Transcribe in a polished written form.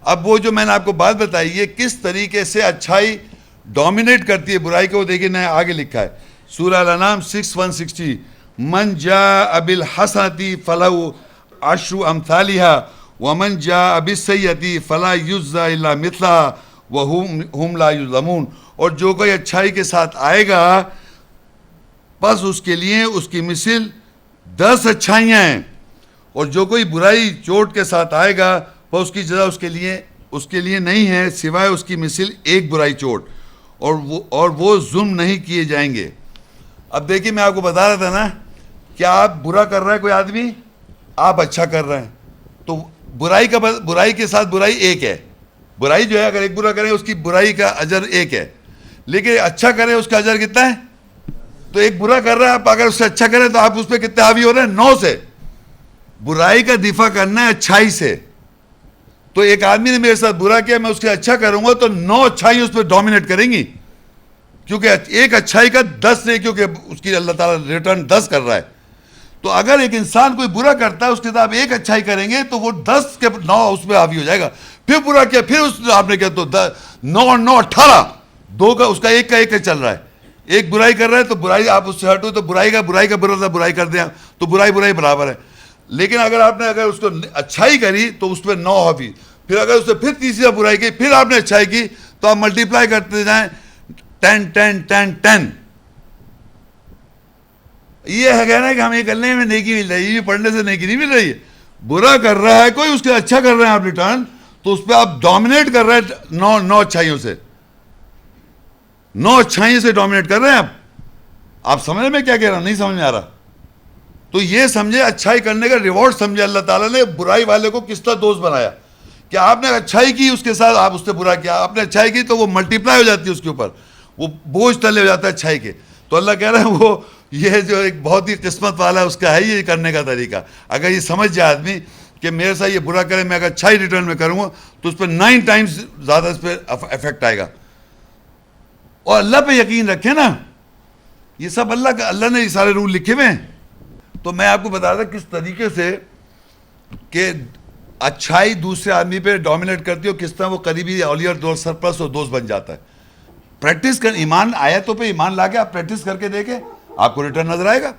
اب وہ جو میں نے آپ کو بات بتائی یہ کس طریقے سے اچھائی ڈومینیٹ کرتی ہے برائی کو، وہ دیکھیں میں آگے لکھا ہے سورہ الانعام 6:160 من جاء بالحسنۃ فلہ عشر امثالھا ومن جاء بالسیئۃ فلا یجزی الا مثلھا وہم لا یظلمون، اور جو کوئی اچھائی کے ساتھ آئے گا بس اس کے لیے اس کی مثل 10 اچھائیاں ہیں، اور جو کوئی برائی چوٹ کے ساتھ آئے گا وہ اس کی جزا اس کے لیے نہیں ہے سوائے اس کی مثل ایک برائی چوٹ، اور وہ ظلم نہیں کیے جائیں گے۔ اب دیکھیے میں آپ کو بتا رہا تھا نا کہ آپ برا کر رہا ہے کوئی آدمی، آپ اچھا کر رہے ہیں، تو برائی کے ساتھ برائی ایک ہے، برائی جو ہے اگر ایک برا کریں اس کی برائی کا اجر ایک ہے، لیکن اچھا کریں اس کا اجر کتنا ہے؟ تو ایک برا کر رہا ہے، آپ اگر اس سے اچھا کریں تو آپ اس پہ کتنے حاوی ہو رہے ہیں؟ 9 سے۔ برائی کا دفاع کرنا ہے اچھائی سے، تو ایک آدمی نے میرے ساتھ برا کیا، میں اس کے اچھا کروں گا تو 9 اچھائی اس پہ ڈومینیٹ کریں گی، کیونکہ ایک اچھائی کا 10 نہیں، کیونکہ اس کی اللہ تعالیٰ ریٹرن 10 کر رہا ہے۔ تو اگر ایک انسان کوئی برا کرتا ہے اس کے ساتھ ایک اچھائی کریں گے تو وہ 10 کے 9 اس پہ حاوی ہو جائے گا۔ پھر برا کیا، پھر اس آپ نے کیا، تو 9 اور 9 18، 2 کا اس کا ایک چل رہا ہے۔ ایک برائی کر رہا ہے تو برائی آپ اس سے ہٹو تو برائی کا برا تھا، برائی کر دیں تو برائی برابر ہے۔ لیکن اگر آپ نے اس کو اچھائی کری تو اس پہ 9 حاوی، پھر اگر اس سے پھر تیسری برائی کی، پھر آپ نے اچھائی کی تو آپ ملٹیپلائی کرتے جائیں 10 10 10 10۔ یہ ہے کہنا کہ ہمیں کرنے میں نیکی مل رہی ہے، پڑھنے سے نیکی نہیں مل رہی ہے۔ برا کر رہا ہے کوئی، اس کے اچھا کر رہے ہیں آپ ریٹرن، تو اس پہ آپ ڈومینیٹ کر رہے ہیں 9 اچھائیوں سے، 9 اچھائیوں سے ڈومینیٹ کر رہے ہیں آپ سمجھ میں کیا کہہ رہا ہوں؟ نہیں سمجھ میں آ رہا تو یہ سمجھے اچھائی کرنے کا ریوارڈ سمجھے اللہ تعالیٰ نے برائی والے کو کس طرح دوست بنایا، کہ آپ نے اچھائی کی اس کے ساتھ آپ اس سے برا کیا، آپ نے اچھائی کی تو وہ ملٹیپلائی ہو جاتی ہے اس کے اوپر، وہ بوجھ تلے ہو جاتا ہے اچھائی کے۔ تو اللہ کہہ رہا ہے وہ یہ جو ایک بہت ہی قسمت والا ہے اس کا ہے یہ کرنے کا طریقہ، اگر یہ سمجھ جائے آدمی کہ میرے ساتھ یہ برا کرے، میں اگر اچھائی ریٹرن میں کروں گا تو اس پہ 9 ٹائمز زیادہ اس پہ افیکٹ آئے گا۔ اور اللہ پہ یقین رکھیں نا، یہ سب اللہ نے یہ سارے رول لکھے ہوئے ہیں۔ تو میں آپ کو بتا رہا تھا کس طریقے سے کہ اچھائی دوسرے آدمی پہ ڈومینیٹ کرتی ہے اور کس طرح وہ قریبی اولیاء اور سرپرست اور دوست بن جاتا ہے۔ پریکٹس کر، ایمان آیتوں پہ ایمان لا کے آپ پریکٹس کر کے دیکھیں، آپ کو ریٹرن نظر آئے گا۔